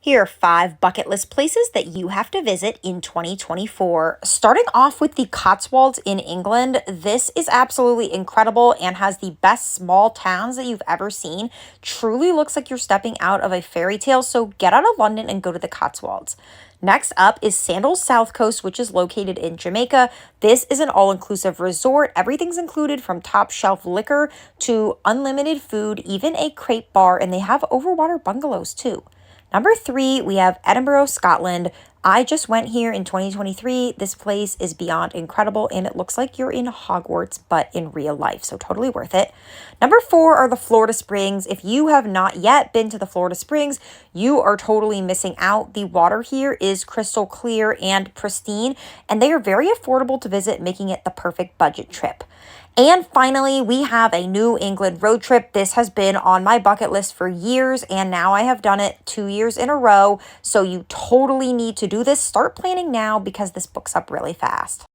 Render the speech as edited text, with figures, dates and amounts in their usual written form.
Here are 5 bucket list places that you have to visit in 2024. Starting off with the Cotswolds in England, this is absolutely incredible and has the best small towns that you've ever seen. Truly looks like you're stepping out of a fairy tale, so get out of London and go to the Cotswolds. Next up is Sandals South Coast, which is located in Jamaica. This is an all-inclusive resort. Everything's included from top shelf liquor to unlimited food, even a crepe bar, and they have overwater bungalows too. Number 3, we have Edinburgh, Scotland. I just went here in 2023. This place is beyond incredible and it looks like you're in Hogwarts, but in real life, so totally worth it. Number 4 are the Florida Springs. If you have not yet been to the Florida Springs, you are totally missing out. The water here is crystal clear and pristine, and they are very affordable to visit, making it the perfect budget trip. And finally, we have a New England road trip. This has been on my bucket list for years, and now I have done it 2 years in a row. So you totally need to do this. Start planning now because this books up really fast.